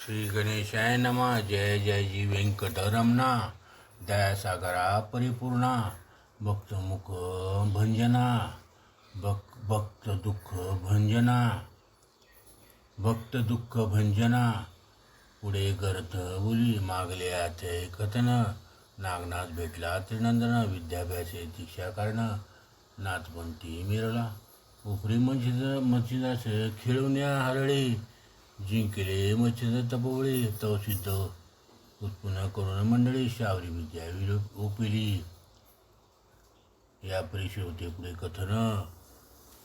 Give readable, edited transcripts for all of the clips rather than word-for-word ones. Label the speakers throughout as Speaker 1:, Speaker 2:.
Speaker 1: श्री गणेशाय नमः. जय जय जी व्यंकटरमणा. दयासागरा परिपूर्णा. भक्तमुख भंजना. भक्त दुःख भंजना. भक्त दुःख भंजना. पुढे गर्थ बोली मागले आथे कथन. नागनाथ भेटला त्रिनंदन. विद्याभ्यासे दीक्षा कारण. नाथपंथी मिरला. उपरी मच्छिदास खेळून्या हरळे. जिंकले मच्छिंद तपोवळे. तवसिद्ध उत्पन्न करून मंडळी. शावरी विद्या ओपिली. या परीक्षे होते पुढे कथन.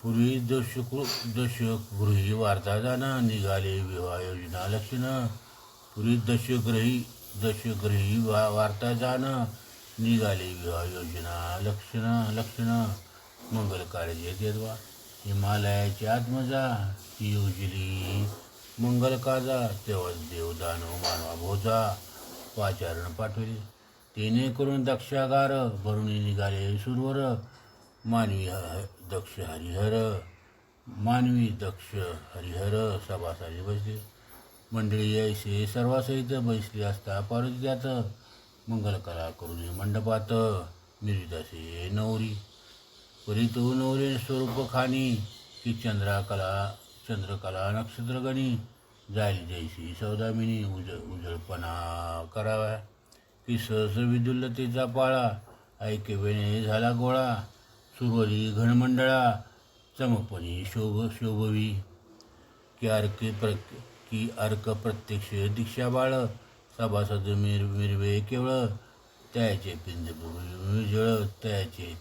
Speaker 1: पूर्वी दशगृही वार्ता जाणं. निघाले विवाह योजना लक्षण. पूर्वी दशग्रही वार्ता जाणं. निघाले विवाह योजना लक्षण. मंगल कार्य देवा. हिमालयाची आत्मजा. ती योजली मंगल काजा. तेव्हा देवदानव मानवा भोजा. पाचारण पाठवले तेने करून दक्षागार. भरून निघाले सुरवर. मानवी दक्ष हरिहर सभासारी बसले. मंडळी ऐसे सर्वासहित बसली असता पार्वती त्यात. मंगलकला करून मंडपात. मिरिदासे नवरी. परी तो नवरे स्वरूप खाणी. की चंद्रकला नक्षत्रगणी. जायली जैसी सौदामिनी. उजळपणा करावा. की सहस विदुल्लतेचा पाळा. ऐकवेने झाला गोळा. सुरवरी घनमंडळा. चमकपणी शोभवी. की अर्क प्रत्यक्ष दीक्षा बाळ. सभासद मिरवे केवळ. त्याचे पिंड जळ. त्याचे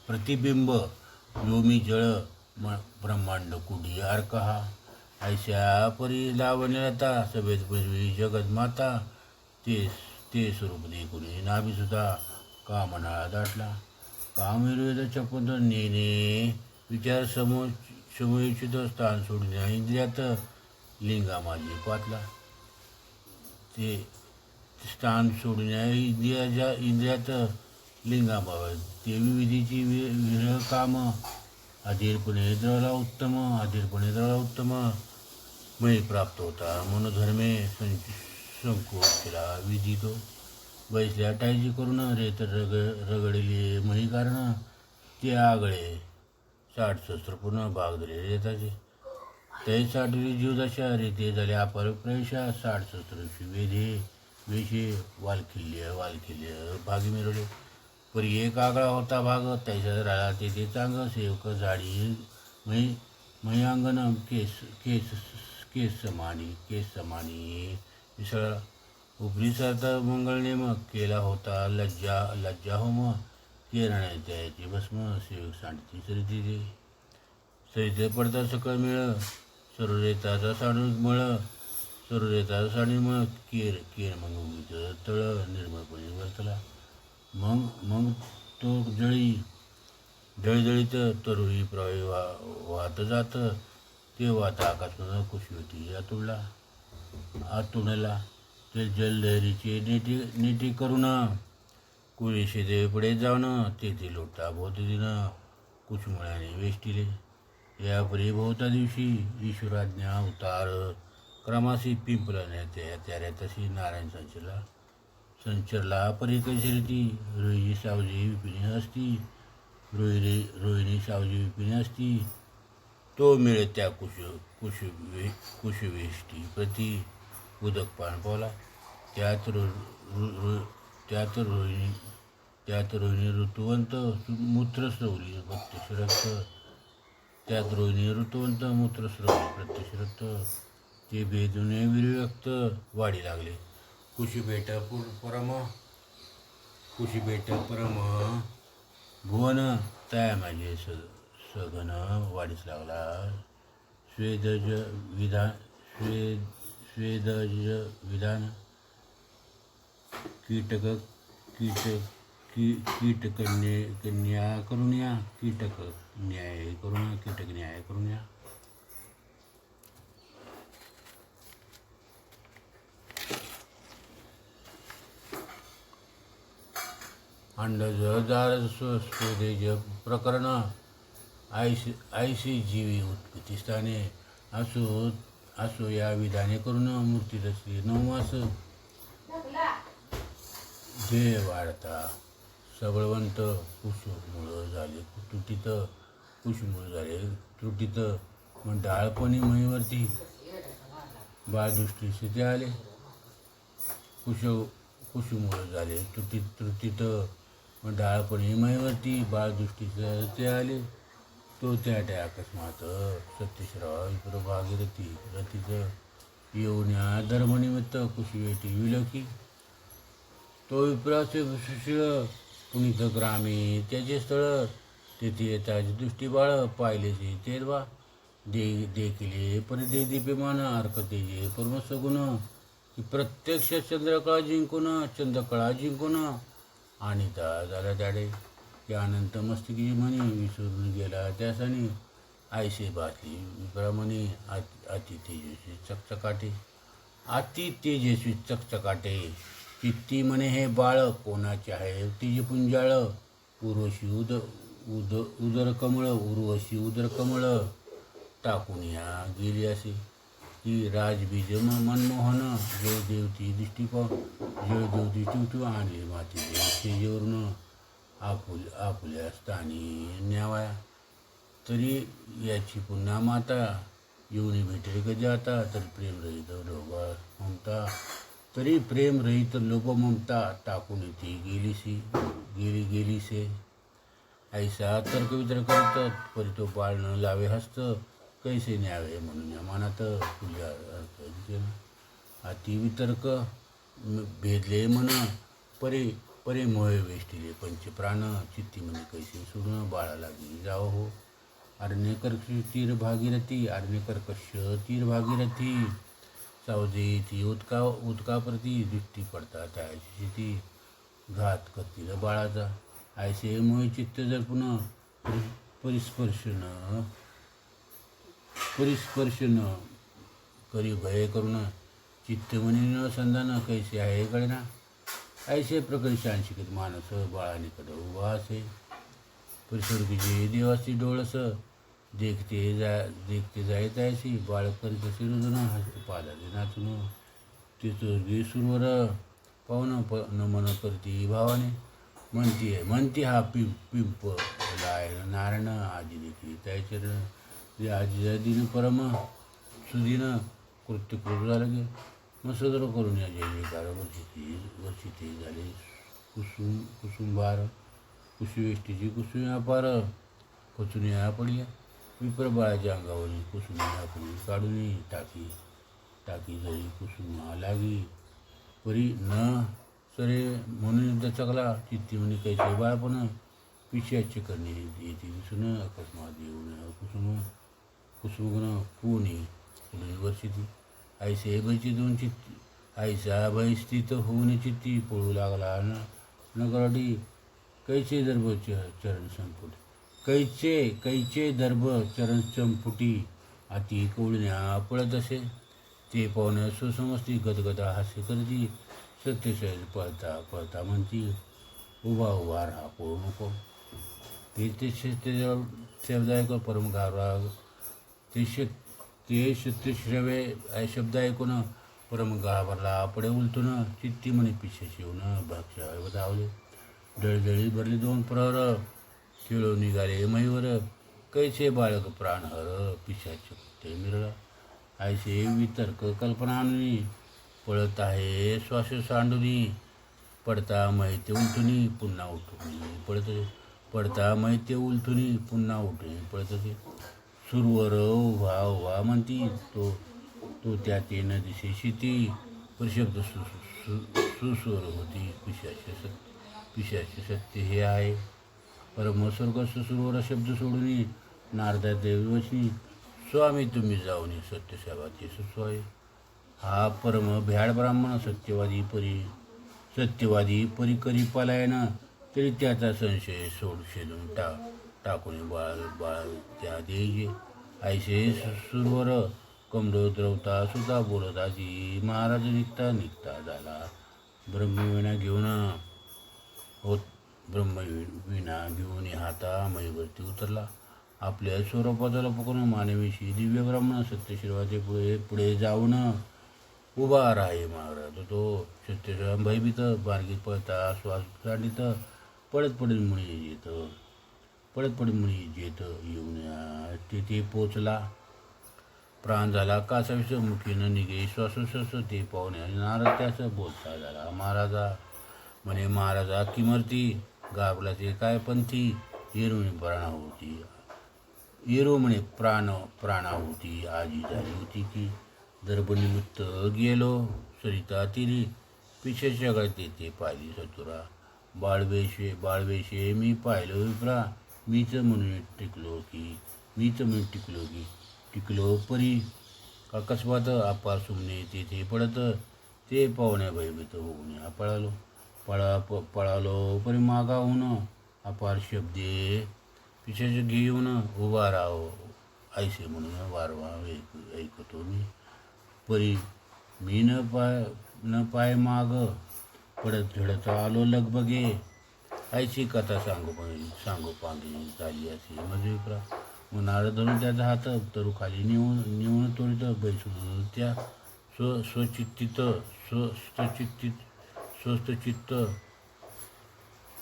Speaker 1: प्रतिबिंब व्योमी जळ. ब्रह्मांड कुडी अर्क हा. ऐशा परी लावण्यलता. सभेत पूर्वी जगत माता. ते स्वरूप देखुनी नाभिसुद्धा. कामनाळा दाटला. कामविरोध चपंत नेणे. विचार समोचित स्थान सोडण्या इंद्रियात. लिंगा माझी पातला. ते स्थान सोडण्या इंद्रियात. लिंगाबाबत ते विविधीची विरह काम. अधीरपणे द्रवला उत्तम. मयी प्राप्त होता मनोधर्मे. संकोच केला विधितो. बैसल्या टायजी करून. रेत रगडले मही कारण. ते आगळे 60 शस्त्र पूर्ण. भाग दिले रेताचे. ते साठवली जीवदशा. रेते झाले अपार प्रवेशा. 60 शस्त्र वेशे. वालखिल्य भागी मिरवले. परी एक आगळा होता भाग. त्याच्यात राहिला तेथे चांग. सेवक झाडी मही अंगण. केस समानी विसळला. उपरी सरता मंगळनेम. केला होता लज्जा होम. केरणे त्याची भस्म. सेवक सांडती सरिते पडता सकळ मिळ. सरोरेताचा साडून केर मग उगीच तळ. निर्मळपणे वर्तला. मग तो जळजळीत तरुळी प्रवाही वाहत जात. ते वाहत आकाशमध्ये कुशी होती आतुणला. ते जललहरीचे नेटी करून. कुळीशे देवीपुढे जाऊन. तेथे लोटा भोवतीन. कुचमुळ्याने वेष्टिले. यापरी भोवता दिवशी. ईश्वराज्ञा उतार क्रमासी. पिंपलाने त्याऱ्या तशी. नारायण संचरला परी कैसरीती. रोहिणी सावजी विपिनी असती. तो मिळे त्या कुशवेष्टी प्रती. उदक पान पावला. त्यात रोहिणी ऋतुवंत. मूत्र स्रवली प्रत्यक्ष रक्त. ते भेदूने विरक्त वाढी लागले. कुशीबेट परम भुवन. त्या माझे सघन वाढीस लागला. स्वेदज विधान. कीटकन्याय करून या. अंडजदार स्वदेज प्रकरण. आयशी जीवी उत्पत्ती स्थाने. असो या विधाने करून मूर्ती रचली 9 मास. ध्येय वाढता सबळवंत कुशमुळ झाले तुटीत. कुशमुळ झाले त्रुटीत. मग डाळपणी महीवरती बाळदृष्टीस ते आले. कुशमुळ झाले त्रुटीत. मग डाळपणी महीवरती बाळदृष्टीस ते आले. तो त्या अकस्मात सत्यश्राव विप्र भागीरथी रतीच येऊन्या धर्मनिमित्त कुशवेटी विलखी. तो विप्राचे सुशीळ पुनित ग्रामी त्याचे स्थळ. तेथे येताची दृष्टी बाळ पाहिलेचे तेरवा. देखिले परिदे दीप्यमान अर्कतेजे परमसगुण. प्रत्यक्ष चंद्रकळा जिंकून आणि झाला त्याडे. त्या अनंत मस्तकी म्हणी विसरून गेला त्यासानी. आयसे बातली विप्रामणी अति तेजस्वी चकचकाटे. चित्ती म्हणे हे बाळ कोणाचे आहे तिचे पुंजाळ. उर्वशी उदर कमळ टाकून या गेली असे. की राजबीज मनमोहन जयदेवती दृष्टी आणली मातेचे शेजेवरून आपुल्या स्थानी न्यावाया. तरी याची पुन्हा माता येऊन भेटेल कधी आता. तर प्रेमरहित लोप ममता टाकून ती गेलीसे. ऐसा तर्क वितर्क करतात परी तो बाळ न लावे हस्त. कैसे न्यावे म्हणून या मनात तुझ्या अर्थ अति वितर्क भेदले मन. परे मोहे वेष्टिले पंचप्राण. चित्ती म्हणे कैसे सोडून बाळा लागली जाव हो. अरण्यकर्कश तीर भागीरथी सावजे ती उदकाप्रती दृष्टी पडता त्याची ती घात करतील बाळाचा. ऐसे मोहे चित्त जर पुन्हा परिस्पर्शन करी भय करून. चित्त म्हणे न संधान कैसे आहे कळेना. ऐसे प्रकरी शांशिकित मानस बाळानिकड उभा असे. परिस्वर्गीचे देवाची डोळस देखते जायत ऐशी. बाळ करीत असे रुजन हस्तपादाचे नाचून. ते स्वर्गी सुरवर पाहून नमन करती भावाने. म्हणती हा पिंप लाय नारायण आजी देखी त्याचर आजीचा दिन परम सुदीन कृत्य करू झालं गे. मग सदर करून या जय जयकार वर्षी ते झाले कुसुंबार. कुशवेष्टीची कुसुम्या पार कचुन्या पडल्या. विप्र बाळाच्या अंगावरील कुसुम्या पडली काढून टाकी जरी कुसुमा लागी. परी न सरे म्हणून दचकला. चित्ती म्हणे कैसे बाळपण पिशाचे करणे येते दिसून. अकस्मात येऊन कुसुमगुण कोणी वर्षिती. ऐसे भयची दोन चित्ती. ऐसा भय स्थित होऊन चित्ती पळू लागला नगराडी. कैचे दर्भ चरण संपुट. कैचे दर्भ चरण संपुटी. अति कवळण्या पळत असे. ते पाहुण्या सुसमस्ती गदगदा हास्य करती. सत्यशैल पळता म्हणती उभा राहा पळू नको. ते शब्द परम गावराग. ते सत्यश्रवे शब्द ऐकून परम गाभारला पडे उलटून. चित्ती म्हणे पिशाची येऊन भाक्षा धावले. दळदळी भरली 2 प्रहर. खेळू निघाले महीवर. कैसे बाळक प्राणहर पिशाचे ते मिरळ. ऐसे वितर्क कल्पना आणली. पळत आहे श्वास सांडुनी. पडता मैते उलटुनी पुन्हा उठून पळत. पडता मैते उलटुनी पुन्हा उठून पळत. सुरवर उभा म्हणती तो त्या तेन दिशेशी ती. परिशब्द सुस्वर होती पिशाचे सत्य हे आहे. परमस्वर्ग सुरवर शब्द सोडून नारदा देववशी. स्वामी तुम्ही जाऊन सत्यसेवाचे सुस्वाय. हा परम भ्याड ब्राह्मण सत्यवादी परी करी पलायन. तरी त्याचा संशय शेदून टाकून बाळ त्या देजे. ऐसे सुरवर कमळ द्रवता सुद्धा बोलता जी. महाराज निघता झाला ब्रह्मविणा घेऊन हाता महीवरती उतरला. आपल्या स्वरूपाचा पकडून मानवीशी दिव्य ब्राह्मण सत्यशिवाचे पुढे पुढे जाऊन उभा राहे महाराज. तो सत्यशिवा भयभीत बारगीत पळता श्वास साठीत पडत पडत मुळी येत येऊन तिथे पोचला. प्राण झाला कासाविष मुखीनं निघे श्वासोश्वास ते पाहुणे नारद त्यास बोलता झाला. महाराजा किमर्ती गाबला ते काय पंथी येरुणी प्राणाहुती येरो प्राणाहुती आजी झाली होती की दर्भनिमित्त गेलो सरिता तिरी पिछे जगात ते पाहिली सतुरा बाळवेशे मी पाहिलो विप्रा मीच म्हणून टिकलो परी अकस्मात अपार सुमने तेथे पडत ते पाहुण्या भयभीत होऊन पळालो परी मागाहून अपार शब्दे पिशाच घेऊन उभा राहो ऐसे म्हणून वारवा ऐकतो मी परी मी न पाय माग पडत झडत आलो लगबगे ऐशी कथा सांगू पांगी झाली असे मजुविप्रा. मग नारद धरून त्याचा हात तरू खाली नेऊन तोडीत बैसून त्या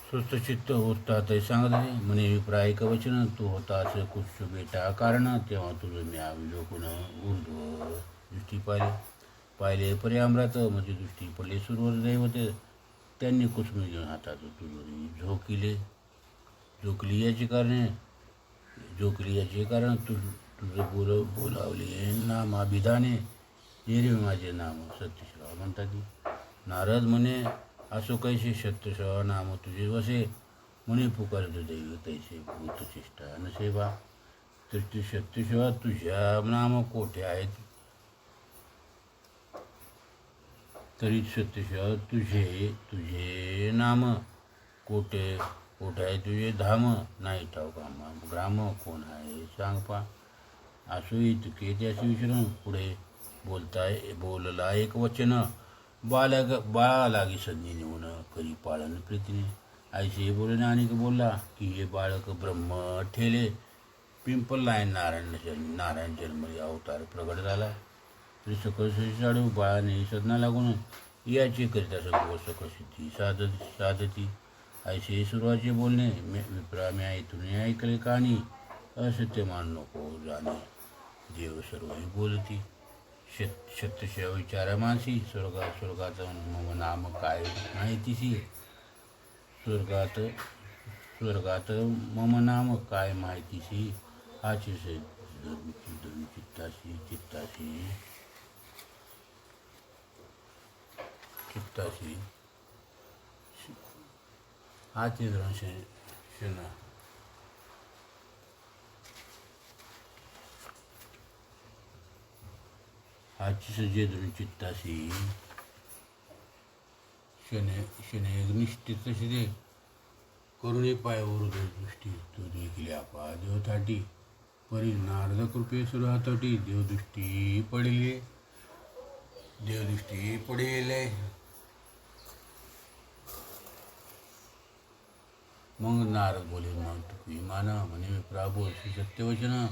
Speaker 1: स्वस्तचित्त होतात सांगत आहे म्हणे विप्रा ऐक वचन तू होतास कुश बेटा कारण तेव्हा तुझं मी अवलोकन ऊर्ध्व दृष्टी पाहिले परी अमरात म्हणजे दृष्टी पडले सुरवर दैवत त्यांनी कुसुम घेऊन हातात तुझी झोकली याचे कारण तुझं बोलावले नामाभिधाने येरे माझे नाम सत्यशिवा म्हणतात. नारद म्हणे असो कैसे सत्यशिवा नाम तुझे वसे म्हणे पुकारत दैव तैसे भूतचेष्टा नसेबा. तर तू सत्यशिवा तुझ्या नाम कोठे आहेत तरी सत्यशिवा तुझे नाम कोठे आहे तुझे धाम नाही ठाऊक ग्राम कोण आहे सांग पा. असो इतके त्याचे विचारून पुढे बोलला एक वचन बाळा लागी संधी नेऊन करी पाळन प्रीतीने ऐसे बोलणे आणि बोलला की हे बाळक ब्रह्म ठेले पिंपल लाईन नारायण जन्मरी अवतार प्रगट झाला. तरी सकळ चाडू बाळाने सदना लागून याचे करिता सगळं सकळ सिद्धी साधती ऐसे सुरुवाचे बोलणे विप्रा मी ऐकून ऐकले कहाणी असत्य मान नको जाणे देव सर्वही बोलती. सत्यशिवा विचारा मानसी स्वर्गाचं मम नाम काय माहितीशी स्वर्गात मम नाम काय माहितीशी हाची चित्ताशी हाची दृश्य हाची सजे धरून चित्ताशी शने निष्ठित शिरे करुणे पायावर दृष्टी तू देखील आपा देवताटी परी नारद कृपे सुरू हातोटी देवदृष्टी पडेले. मग नारद बोले मग तुम्ही माना म्हणे विप्रा बोलशी सत्यवचन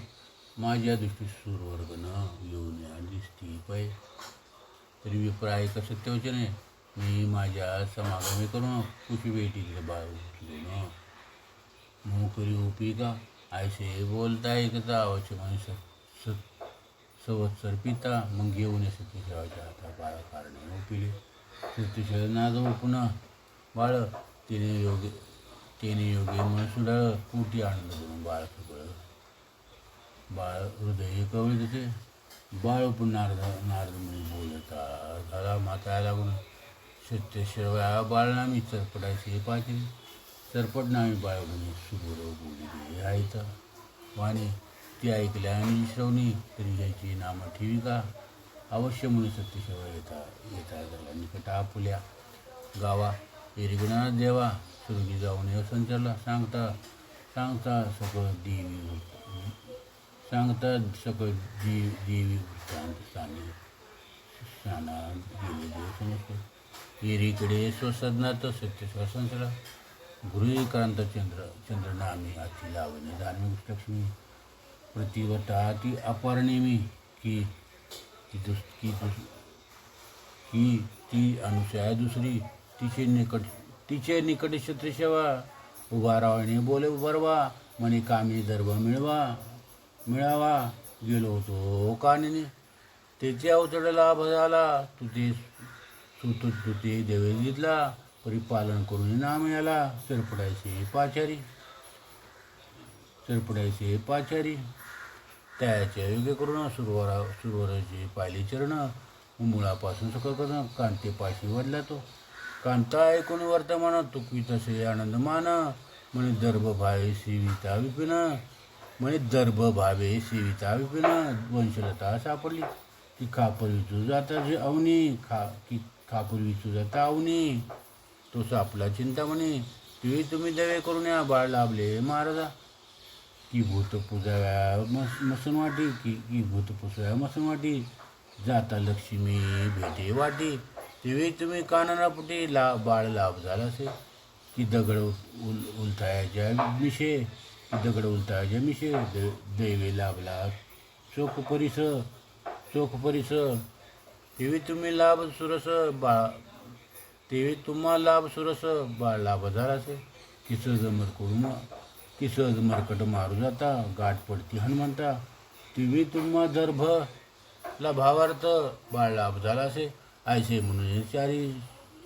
Speaker 1: माझ्या दृष्टी सूरवर्गन येऊन दिसती पै. तरी विप्रा ऐका सत्यवचन आहे मी माझ्या समागमी करून कुशी भेटीले बाळ उचलून मग करी उपी का ऐसे बोलता ऐकता आवश्यक म्हणे संवत्सर पिता मग घेऊन सत्यशिवाच्या हाता बाळ कारणे उपिले. सत्यशिवा नाजवळ पुन्हा बाळ तिने योगे मन सुडाळ पोटी आनंद करून बाळ सगळं बाळ हृदय कवळे तसे बाळ पण नारद म्हणे बोलता झाला माता लागून सत्यशिवा बाळनामी चरपटायचे पाहते चरपटनामी बाळ म्हणे सुगोरव बोलली आहेत वाणी ती ऐकल्या आणि श्रवणी तरी याची नामं ठेवी का अवश्य म्हणून सत्यशिवा येता झाला निकट आपुल्या गावा एरिगणात देवा सुरगी जाऊन या संचारला सांगता सकळ देवी वृत्तांत स्थाना गेले देव समजते. एरीकडे स्वसदनात सत्यशिवा संचला गृहीक्रांत चंद्रनामी हाती लावणे धार्मिक लक्ष्मी प्रतिवता ती अपार नेमी की की दुस की दुस की ती अनुसया दुसरी तिचे निकट शत्रुसेवा उभा रावणे बोले बरवा म्हणे कामी दर्भ मिळावा गेलो होतो कानिनी त्याचे अवतड लाभ झाला तू ते देवे घेतला परिपालन करून ना मिळाला चरपडायचे पाचारी त्याच्या योग्य करून सुरवराचे पाहिले चरण मुळापासून सखल करून कांतेपाशी वडला तो कांता ऐकून वर्तमान तुकवी तसे आनंद मान म्हणे दर्भ भावे सेविता विपिन वंशलता सापडली की खापर विचू जाता जे अवनी खापर विचू जाता अवनी तो सापला चिंतामणी ते तुम्ही दवे करून या बाळ लाभले महाराजा की भूत पुजाव्या मसनवाटी की भूत पुसव्या मसनवाटी जाता लक्ष्मी भेटे वाटी तेव्हा तुम्ही कानाला पुटे बाळ लाभ झाला असे की दगड उलथायाच्या मिशे दैवे लाभला चोख परिस तेव्हा तुम्ही लाभ सुरस बाळ लाभ झाला असे की सहज मरकट मारू जाता गाठ पडती हनुमंता तेव्हा तुम्हा दर्भ ला भावार्थ बाळ लाभ झाला असे ऐसे म्हणून चारी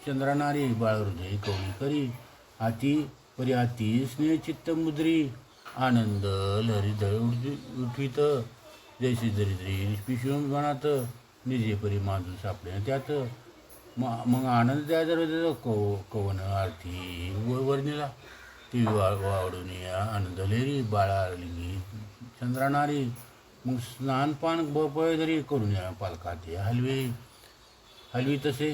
Speaker 1: चंद्रनारी बाळ हृदय कवळी करी हाती स्नेह चित्त मुद्री आनंद लहरी उठवीत जैसे दरिद्री पिशवून मनात निजे परी मांजून सापडे त्यात मग आनंद त्या दरवाजा कवन आरती वर्णिला ती वावडून आनंद लेरी बाळा चंद्रनारी मग स्नानपान बळदरी करून या पालकात हलवी तसे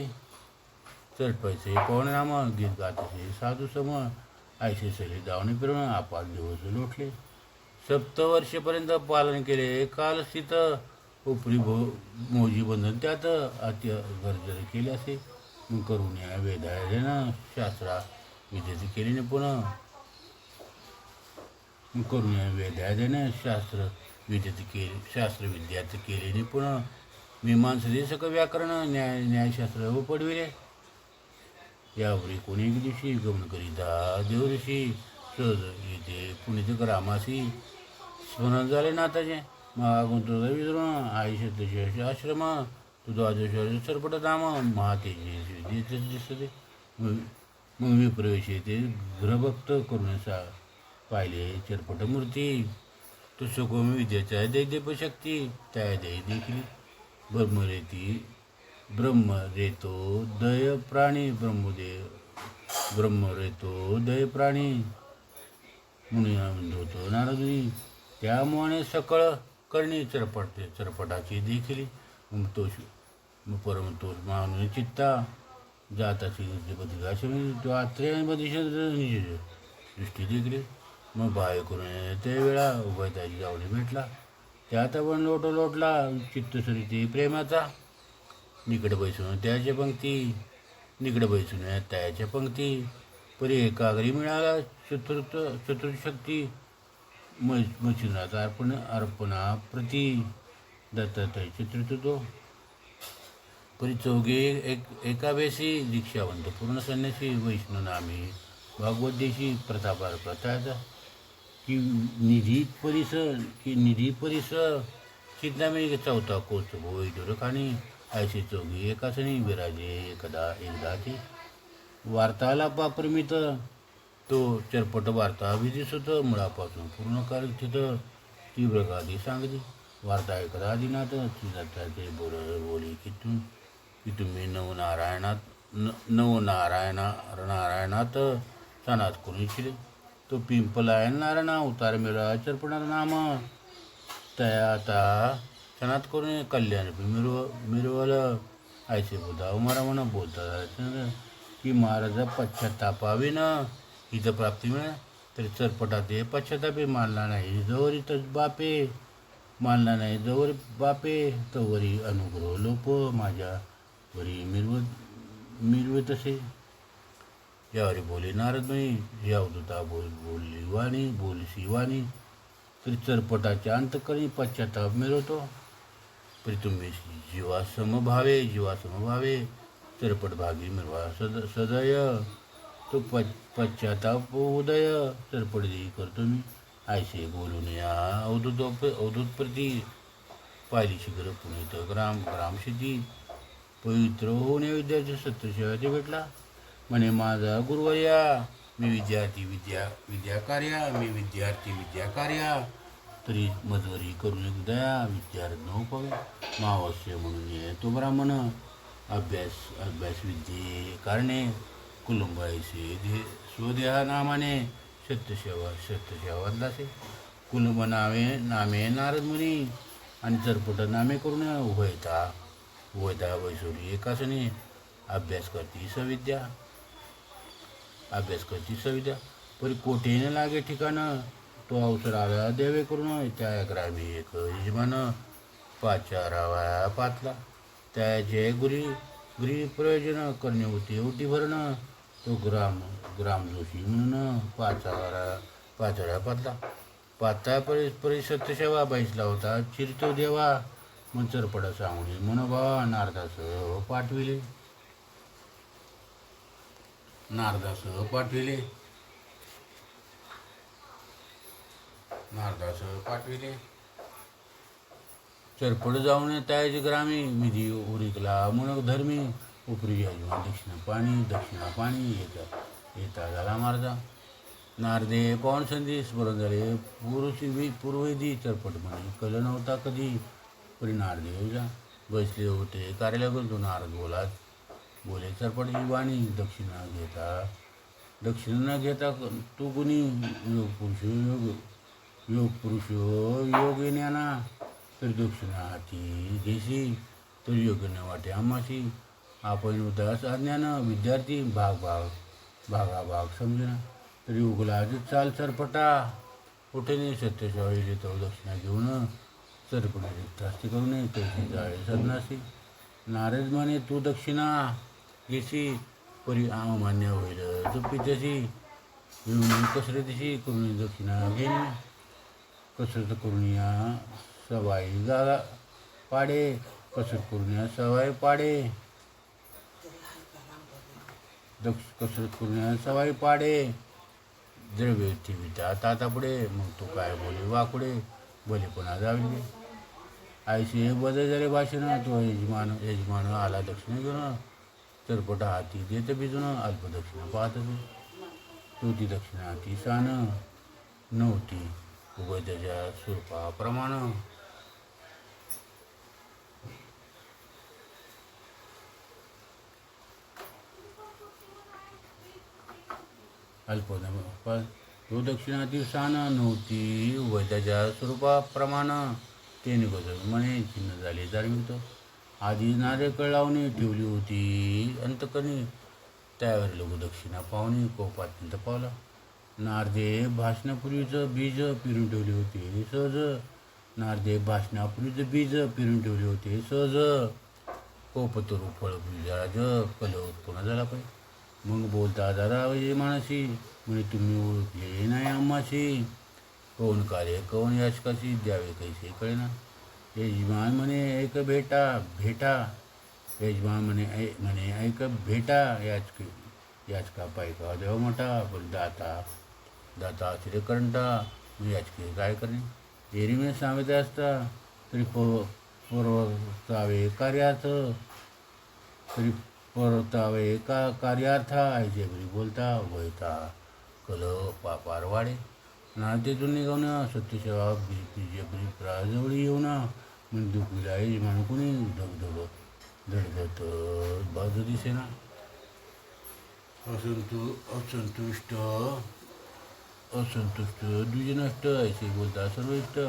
Speaker 1: चरपायचे पवननाम गीत गातसे साधू सम ऐसे सली जावणे फिरून आपात दिवस लोटले 7 वर्षेपर्यंत पालन केले कालस्थित उपरी मोजी बंधन त्यात अति गरजर केले असे मग करून या वेदायनं शास्त्रा विद्यार्थी केल्याने पुन्हा करून या वेदायनं शास्त्र विद्यार्थी केल्याने पुन्हा मीमांसा सक व्याकरण न्यायशास्त्र व पडविले यावरी कोणी एक दिवशी गमन करीता देवऋषी सहज येते पुण्याचे ग्रामासी स्मरण झाले नाताचे मागून तुझा विसरून आयुष्याचे आश्रम तुझा आदेश्वर सरपट धाम महातेजे दिसते मग विप्रवेश येते ग्रहभक्त करून पाहिले चरपट मूर्ती तो सुखोम विद्याच्या दैदेप शक्ती त्या दै देखील ब्रह्म रेतो दय प्राणी ब्रह्म रेतो दय प्राणी म्हणून होतो नारदुनी त्यामुळे सकळ करणी चरपटाची देखील परमतोष मानून चित्ता जाताची दृष्टी देखील मग बाहेर करून त्यावेळा उभयताची जावणी भेटला त्यात आपण लोटला चित्तसुरीती प्रेमाचा निकट बैसून त्याच्या पंक्ती परी एकाग्री मिळाला चतुर्शक्ती मच्छिंद्राचा अर्पणा प्रति दत्तात्रय चित्रतो परी चौघे एकावेशी दीक्षावंत पूर्ण संन्यासी वैष्णव नामी भागवत प्रथाचा की निधी परिस चिंतामणी चौथा कोच भोईडुरखानी ऐसे चौघी एकासनी विराजे एकदा ती वार्ताला पाप्रमित तो चरपट वार्ता विधिसुत मुळापासून पूर्ण कालस्थित तीव्र गादी सांगली वार्ता एकदा दिनात ते बोली की तुम्ही नारायणात सणात करून इच्छिले तो पिंपलायन नारायणा उतार मिळा चरपणार नाम तया आता सणात करून कल्याण मिरवलं ऐसे बोधा उमारा म्हणा बोलता की महाराजा पश्चातापावीन हित प्राप्ती मिळा तरी चरपटात पश्चातापे मानला नाही जवरी बापे तवरी अनुग्रह लोप माझ्यावरी मिरवत असे यावरी बोले नारदमुनी या अवधूता बोलसी वाणी तरी चरपटाच्या अंतकरणी पश्चाताप मिळवतो. तुम्ही जीवासमभावे चरपट भागी मिळवा सदय. तो पश्चाताप उदय चरपट देई करतो मी. आयसे बोलून या अवधूत प्रती पाहिली शिखर पुनीत ग्रामसिद्धी. पवित्र होऊन या विद्यार्थी सत्यसेवा ते भेटला. म्हणे माझा गुरुवर्या मी विद्यार्थी विद्या कार्या. तरी मजवरी करून दया विद्यार्थ न पवे. मावस्य म्हणून येतो ब्राह्मण. अभ्यास विद्ये कारणे कुलंबाईसे स्वदेहा नामाने. सत्यसेवा दासे. कुलंब नामे नारद मुनी. आणि चरपट नामे करून उभयता वैसोरी एकासने. अभ्यास करती सविद्या. परी कोठेने लागे ठिकाण. तो अवसर आला देवे करून. त्या ग्रामी एक यजमान. पाचारावा पातला. त्याचे गृह प्रयोजन करणे होते ओटी भरणं. तो ग्राम जोशी म्हणून पाचारा पातला. पाता परी सत्यसेवा बैसला होता. चिरतो देवा मग चरपडा सांगणे मनोभावा. नारदासह पाठविले. चरपड जाऊन त्याची ग्रामी. विधी उरिकला म्हणून धर्मी. उपरी यजमान दक्षिणा पाणी येता झाला मार्गा. नारदे पावन संधी स्मरण झाले. पूर्वेदी चरपट म्हणे कल नव्हता कधी. परी नारदे बसले होते कार्याला गेलो. नारद बोले चरपटची वाणी. दक्षिणा न घेता तू गुणी. योग पुरुष योग ज्ञाना. तर दक्षिणा हाती घेशी. तर योग्य न वाटे आम्हाशी. आपण उदास अज्ञान विद्यार्थी भाग समजेना. तरी उगला चाल चरपटा. कुठेने सत्यसेवा येईल तो दक्षिणा घेऊन. चरपटाची त्रास्ती करू नये कैसी जाळे सदनासी. नारद म्हणे तू दक्षिणा घेशी. परी अमान्य होईल चुप्पीच्याशी. येऊन कसरतीशी करून दक्षिणा घेणे. कसरत करून या सवाई जागा पाडे. कसरत करून या सवाई पाडे. द्रव्य ठेविता ताता पुढे. मग तो काय बोले वाकुडे. भलेपणा जाविले. आयसे बदल झाले भाषण. तो यजमान आला दक्षिणा घेऊन. चरपटा हाती देत भिजून. अल्पदक्षिणा पाहत तो ती दक्षिणा ती सान नव्हती उभय त्याच्या स्वरूपाप्रमाण. तो दक्षिणा ती सान नव्हती उभय त्याच्या स्वरूपाप्रमाण. ते निघत म्हणे चिन्ह झाले धार्मिक. आधी नारेकळ लावणी ठेवली होती अंतकणी. त्यावर लोक दक्षिणा पाहुणे कोपात्यंत पावला. नारदे भाषणापूर्वीचं बीज पेरून ठेवले होते सहज. कोपतरू फळ बीजाज कल उत्पन्न झाला पाहिजे. मग बोलता दादा मानसी. म्हणजे तुम्ही ओळखले नाही आम्हाशी. कौन कार्य कौन याचकाशी द्यावे कैसे कळेना. यजमान म्हणे ऐक भेटा. यजमान म्हणे ऐक भेटा. याचका पायका देवा मोठा. पण दाता आश्चर्य करंटा. याचके काय करणे. एरवी सांगत असता तरी कार्यार्थ आयचे घरी बोलता वयता कल पापार वाढे. नातेतून निघवणं सत्यसेवा जवळी येऊन. म्हणजे दुखीला यजमान कुणी धडधडत बाजू दिसेना. असंतुष्ट द्विजनष्ट ऐसे बोलता सर्वष्ट.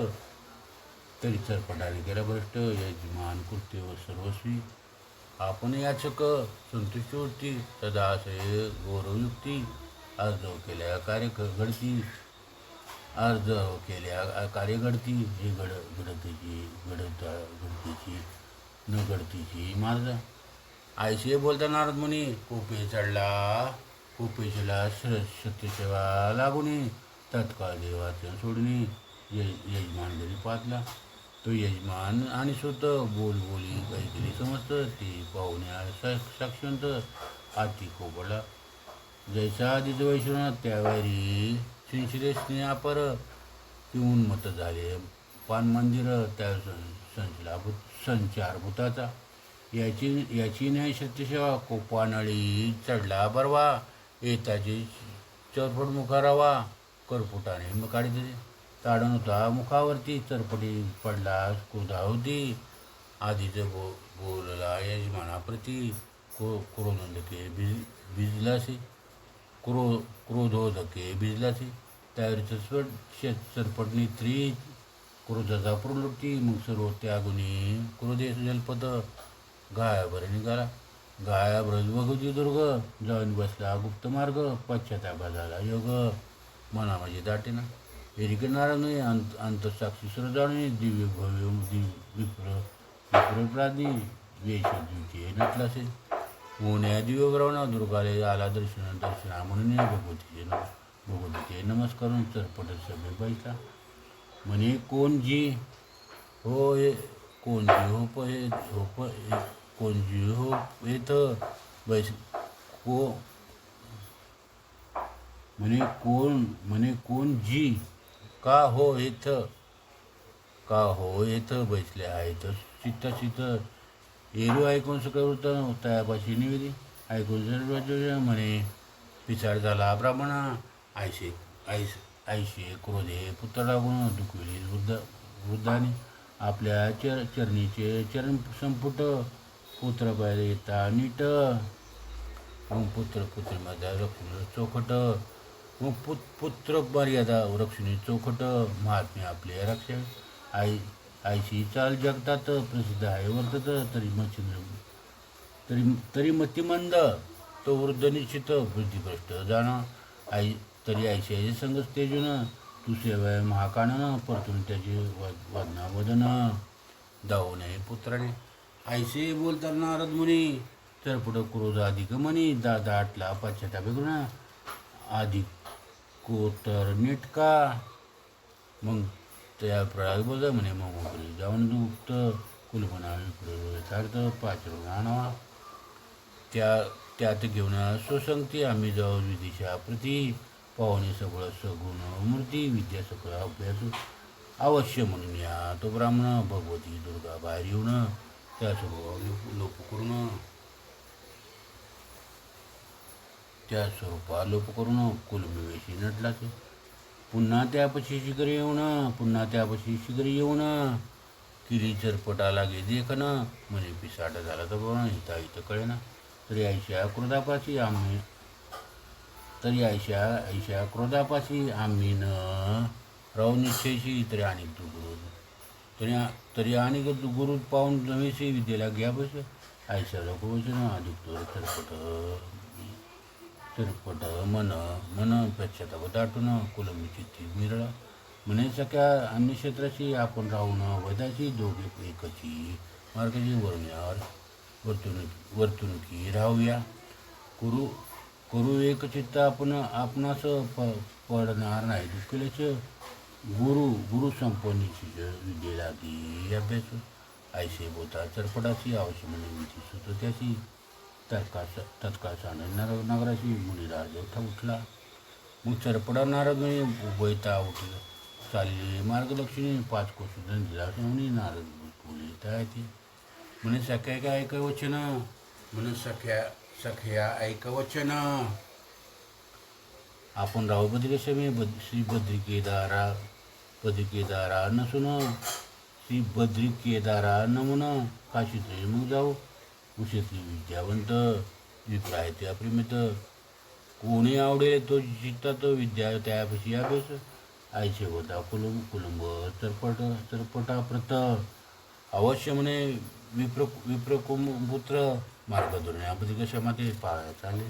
Speaker 1: तरी चरपटाने केला भ्रष्ट. यजमान कृत्य व सर्वस्वी. आपण याचक संतुष्ट होती सदा असे गौरवयुक्ती. अर्ज केल्या कार्य घडती. हे घडतीची मार्ग. आयसे बोलता नारद मुनी. कोपेशला सत्यसेवा लागुनी. तत्काळ देवाचन सोडणी. यजमान घरी पाहतला. तो यजमान आणि स्वतः बोली काहीतरी समजतं. ते पाहुण्या साक्षवंत हाती खोपडला. जैसा आधीच वैश्वनाथ त्यावेळी सिंचलेसने अपर पिऊन मत झाले. पान मंदिर त्या संचारभूताचा याची न्याय सत्यसेवा कोपानळी चढला बरवा येताची चरफट मुखारावा करपुटाने मग काढी ताडण होता मुखावरती चरपटी पडला क्रोधा होती आधीच बोलला यजमानाप्रती क्रोधोदके भिजलासे क्रोधोदके भिजलासे त्यावरच चरपटणी त्री क्रोधाचा प्रवृत्ती मग सर्व त्यागुनी क्रोधे जलपद गायाभर निघाला. गायाभ्रज भगवती दुर्ग जाऊन बसला गुप्त मार्ग पश्चातापा झाला योग मना माझी दाटेना एरिकणारा नाही अंतसाक्षी सर जाणे दिव्य भव्य विप्रप्रादी वेशद्युती नटलासे मोन्या दिव्य ग्रवणा दुर्गाले आला दर्शना म्हणून भगवतीचे नमस्कारून चरपट सभे बैठला. म्हणे कोण जी हो हे कोण जी हो कोण जी हो येत बैस को म्हणे कोण जी का हो येथ बैसले आहेत चित्त एरू ऐकून सगळं होतं तयापाशी निवेदी ऐकून सर्व म्हणे पिसाळ झाला ब्राह्मणा आयशे क्रोधे पुत्र लागून दुखविली वृद्धाने आपल्या चरणीचे चरण संपुट पुत्र बाहेर येता नीट मग पुत्रीमध्ये रक्षण चौखट मग पुत्र मर्यादा रक्षणे चौखट महात्मे आपले रक्षा आईशी चाल जगतात प्रसिद्ध आहे वर्तत तरी मतिमंद तो वृद्ध निश्चित बुद्धिभ्रष्ट जाणं तरी आयशी संगच तेजून तू सेवा महाकाणन परतून त्याचे वदन दावू नये पुत्राने आयसे बोलताना नारद मुनी चरपट क्रोध अधिक म्हणी दाटला पश्चाताप करून अधिक कोतर नेटका मग त्या प्रळाग बोलता म्हणे मग जाऊन दुप्त कुलपणा विप्रार्थ पाचरून आणावा त्यात घेऊन स्वसंगती आम्ही जाऊ विदिशा प्रती पाहुणे सगळं सगुण मूर्ती विद्या सगळं अभ्यास अवश्य म्हणून या तो ब्राह्मण भगवती दुर्गा बाहेर येऊन त्या स्वरूपा लोप करून कुलमिवेशी नटलाचे. पुन्हा त्यापाशी शिगरी येऊन किरी चरपटा लागे देखन म्हणे पिसाट झाला तर हिता इथं कळेना तरी आयशा क्रोधापाशी आम्ही न राहू निश्चयशी तरी आणि गुरु पाहून नवेशी विद्येला घ्या बस आयशा लोकवचन अधिक चरपट मन पश्चाताप दाटून कुलमी चित्ती मिरळ म्हणे सख्या अन्य क्षेत्राशी आपण राहून वैदाशी दोघे एकची मार्गाची वरण्यावर वर्तणुकी राहूया करू एकचित्त आपणास पडणार नाही दुःखल्याचे गुरु संपन्नीची विद्येला ती अभ्यास आयसे बोता चरपटाची आवश्यक म्हणे विधी सुत त्याची तत्काळ नगराची मुनिराज उठला. मग चरपडा नारद उभयता उठलं चालले मार्गदक्षिणी 5 कोस दिला म्हणे नारद बोलले त्या म्हणे सख्या काय ऐकवचन म्हणे सख्या ऐकवचन आपण राहू बद्रिकेशमे श्री बद्रिकेदारा नसून श्री बद्रिकेदारा नमुन काशीत मग जाऊ उशेतली विद्यावंत विप्राय त्या प्रेमित कोणी आवडेल तो चित्तात विद्या त्यापाशी अभ्यास आयचे होता कुलुंब चरपटा प्रत अवश्य म्हणे विप्रकुपुत्र मार्गधोरणे बद्रिकेशमाते चालले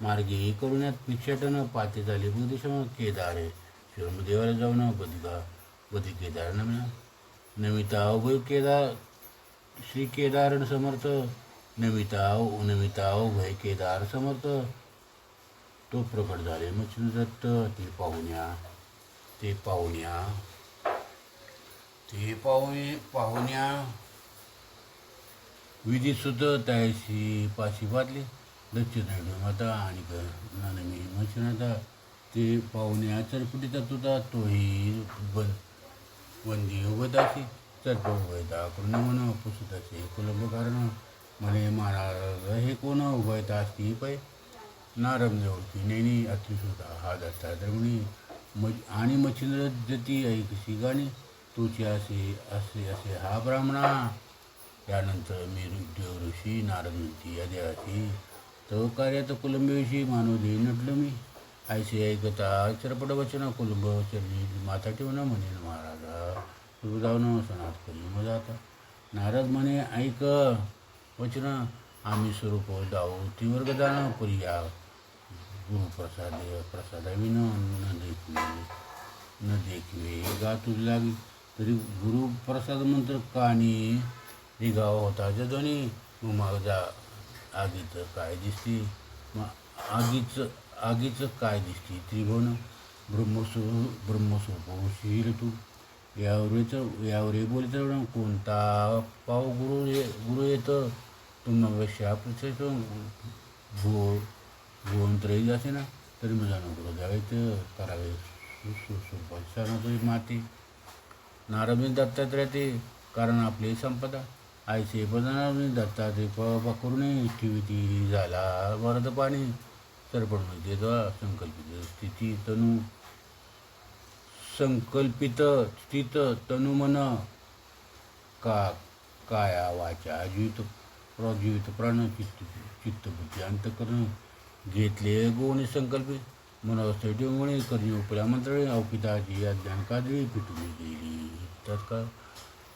Speaker 1: मार्गे करुण्यात भिक्षाटन पाते झाले बुद्धेश्वर केदार आहे शिवदेवाला जाऊन बद्रिकेदार नमिता केदार श्री केदार समर्थ नमिताव भय केदार समर्थ तो प्रकट झाले मच्छिंद्र दत्त ते पाहुण्या ते पाहुण्या विधी सुद्धा त्याशी पाशी बांधली दक्षिण माता आणि मी मच्छिनाथा ते पाहुण्या चरपुटीचा तुझा तोही वंदी उभदासी चरप उभयता करून म्हण पुसताचे कुलंब कारण म्हणे महाराज हे कोण उभयता असती पै नारम जवळची नेणी अतिसुद्धा हा दत्ता तर म्हणे आणि मच्छिंद्र जती ऐकशी गाणी तुझी असे असे असे हा ब्राह्मणा. त्यानंतर मी देव ऋषी नारद म्हणती या देवाची तो कार्यात कुलंबविषयी मानवली नटलो मी ऐसे ऐकता चरपट वचन कुलंब चरणी माता ठेवून म्हणेन महाराजा तू जाऊन सणात करी मग जाता. नारद म्हणे ऐक वचन आम्ही स्वरूप जाऊ ती वर्ग जाणं पर्या प्रसादाविन न देखवे गा तुझ लावी तरी गुरुप्रसाद मंत्र कानी रिगावा होता जदोनी मग माझ्या आगीचं काय दिसती आगीचं काय दिसती त्रिभुवन ब्रह्मस्वरूपशील तू यावर बोलतं कोणता पाव गुरु येतं तुम्हापेक्षा प्रत्यक्ष भुवंतरही जाते ना तरी मला नको द्यावेचं करावे सुपाची माती. नारद दत्तात्रय ते कारण आपली संपदा आईचे पदाना दत्तात्रय करून ठेवी झाला वरद पाणी सरपण देतो संकल्पित स्थित तनु मन काया वाचा जीवित प्राण चित्तबुद्धी अंतकरण घेतले गुण संकल्पित मनोवस्थे ठेवणे करणे उपला मंत्र अवपिताची अज्ञान कादळी पिटून गेली. तत्काळ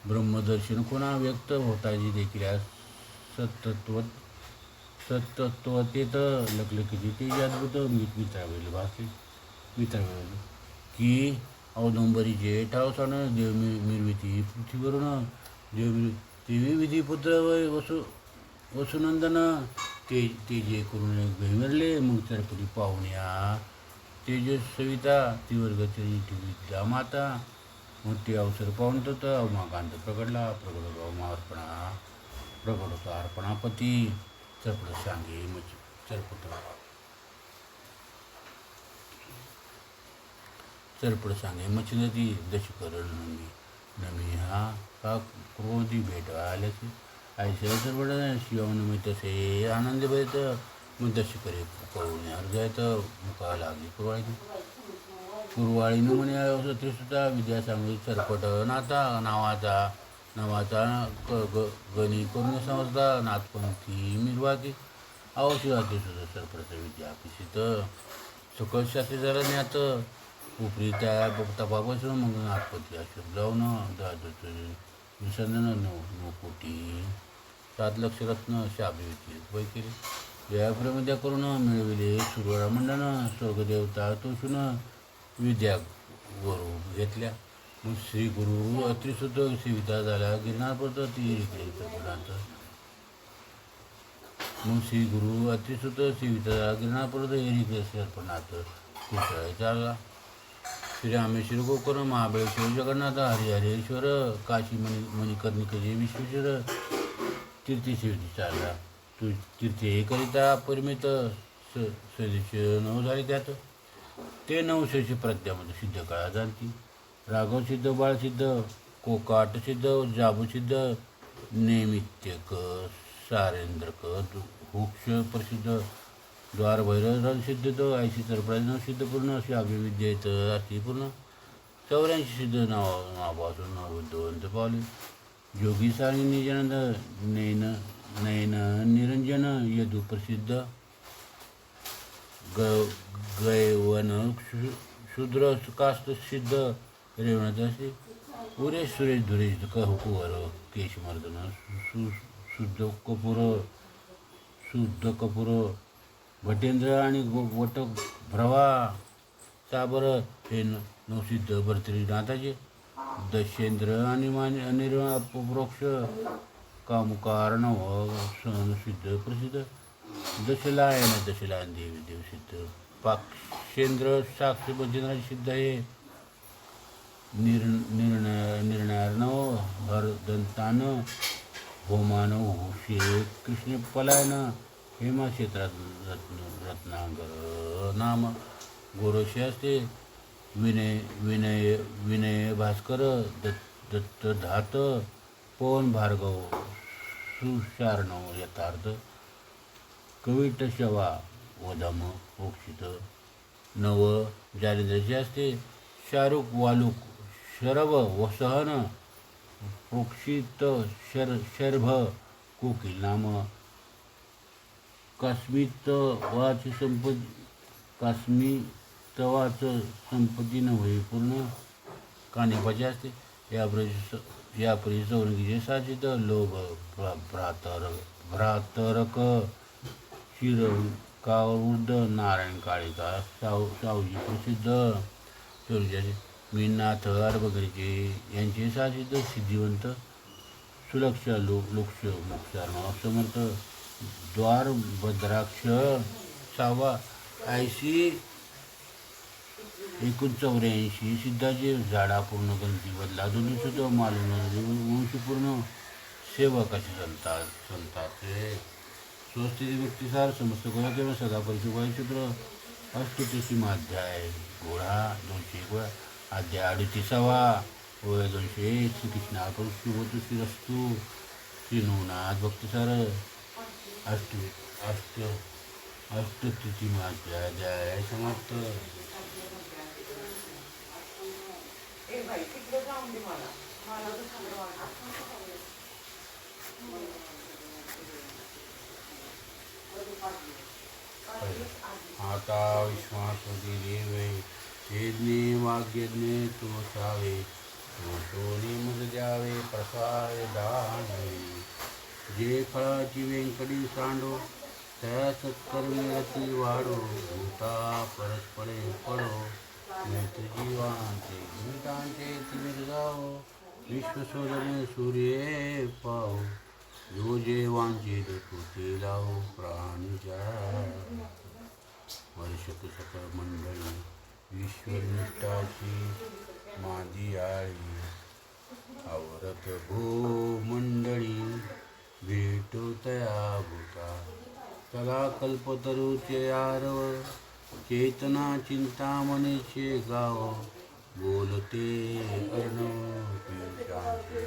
Speaker 1: ब्रह्मदर्शन कोणा व्यक्त होताची देखील सत्तत्वतेत लखलखीची तेज अद्भुत मित्रावेल भासले की औदंबरीचे ठावसानं देव मिरविती पृथ्वीवरून देव ते विधी पुत्र वसुनंदन ते जे करून घैमरले मग चरपटी पाहुण्या तेजस्विता ती वर्गच्या माता मग ते अवसर पाहून तर अवमाकांत प्रगट होतो अर्पणापती चरपट सांगे चरपट सांगे मच्छिंद्री दशकरण नमी हा का क्रोधी भेट आल्याचे आयशा चरपट शिवनमी तसे आनंद भेट मग दश करे पाहुणे अर्जायत मुका लागली कुरवाळीनं म्हणे ते सुद्धा विद्या सांगली चरपट नावाचा गणी करून समजता नाथपंथी मिरवाती आवश्यक सुद्धा सरपटाचा विद्या पिसित सकळ शास्त्री झाला ज्ञात उपरी त्या तपापासून मग नाथपंथी अशोक जाऊन विसंधन 9 कोटी 7 लक्ष रत्न शाबी वय केले याप्रमध्ये करून मिळविले सुरवरा मंडन स्वर्गदेवता तोषून विद्या गुरु घेतल्या. मग श्री गुरु अत्रिसुद्धा सेविता झाल्या गिरणारपर्यंत ती रिक्त मग श्री गुरु अत्रिसुद्धा सेविता गिरणारपर्यंत एरिक सर्पणात कुसळ चालला. श्री रामेश्वर गोकर्ण महाबळेश्वर जगन्नाथ हरिहरेश्वर काशी मणिकर्णिकेचे विश्वेश्वर तीर्थसेविती चालला. तीर्थेकरिता परिमित सदस्य 9 झाले त्यात ते 900 प्रज्ञामध्ये सिद्ध काळा जाणती राघवसिद्ध बाळसिद्ध कोकाटसिद्ध जाबुसिद्ध नैमित्तिक सारेंद्रक हुक्ष प्रसिद्ध द्वारभैरव सिद्ध ऐंशी चरपडा सिद्ध पूर्ण शाब्य विद्येत अशी पूर्ण 84 सिद्ध नावापासून बुद्धवंत पावले. योगी सारी निजानंद नयन निरंजन यदु प्रसिद्ध गैवन शूद्र कास्त सिद्ध रेवणाचे उरेश सुरेश धुरेश कुवर केशमर्दन शुद्ध कपूर भटेंद्र आणि वट भ्रवा साबर हे 9 सिद्ध भरतरीनाथाचे दशेंद्र आणि अनिर्वृक्ष कामुकार सण सिद्ध प्रसिद्ध दशलायन देव सिद्ध पाक्षेंद्र साक्ष भजनाचे सिद्ध हे निर्णयार्णव हरदंतान होमान हुषे कृष्ण पलायन हेमा क्षेत्रात रत्नागर नाम गोरोशी असते विनय भास्कर दत्त धात पवन भार्गव सुशार्णव यथार्थ कविट शवा वधम मोक्षित नव जालिंद्राचे असते शाहरुख वालुक शरभ वसहन प्रोक्षित शर्भ कोकिल नाम काश्मीतवाचं संपत्ती नव्हे पूर्ण कानिपाचे असते यापरी चौरंगीचे साचित लोभ भ्रातरक शिरकावृद्ध नारायण काळिका सावजी प्रसिद्ध चौरंगीचे मीनाथ आडबगरीचे यांचे साचित सिद्धिवंत सुलक्ष लोक्ष मोक्षार्णव समर्थ द्वार भद्राक्ष सावा 80 सिद्धाचे झाडा पूर्ण गंती बदला दोन्ही सुद्धा मालून वंशपूर्ण सेवकाचे संताचे स्वस्थिती व्यक्तिसार समस्त गोळा केवळ सदा परिशुभाय सूत्र अष्टोत्तसीमाध्याय घोडा 201 अध्याय 38 वय 201 श्रीकृष्णा शुभतु श्रीरस्तु श्रीनवनाथ भक्तिसार अष्टोत्तसीमाध्याय समाप्त. आता विश्वासवती देवे यज्ञे वाग्यज्ञे तो सावे सोने मज द्यावे प्रसाद दानवे जे फळाची वेंकटी सांडो त्या सत्कर्मी वाढो भूता परस्परे पडो मित्र जीवांचे मित्रांचे तिमिर जाओ विश्वसोदने सूर्ये पाहो जो जे वांछित तो ते लावो प्राणीच्या वर्षक सकळ मंडळी ईश्वरनिष्ठाची मादी आळी आवरत भो मंडळी भेटो तया भूता चला कल्पतरूचे आरव चेतना चिंतामणीचे गाव बोलते अर्णव पियुषांचे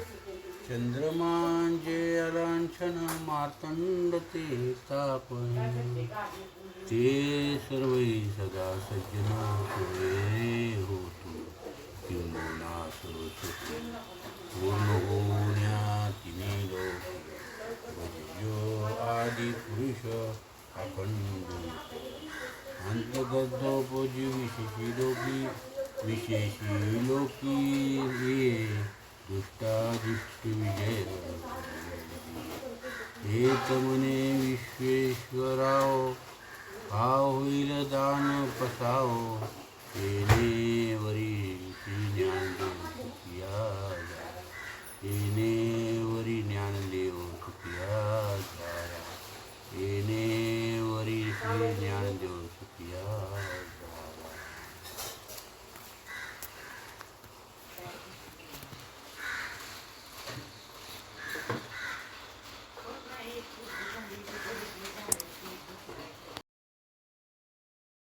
Speaker 1: चंद्रमांचे अलांछन मार्तंड ते तापही ते सर्वै सदा सज्जन सोये होतो किंबहुना सरस्वती पूर्ण होण्या तिने लोक भजयो आदि पुरुष अखंड अंतर्गतोपजी विशेषी लोकी ये दुष्टादुष्ट विजय एक मने विश्वेश्वराव हा होईल दान पसाव येणे वरी ज्ञान येणे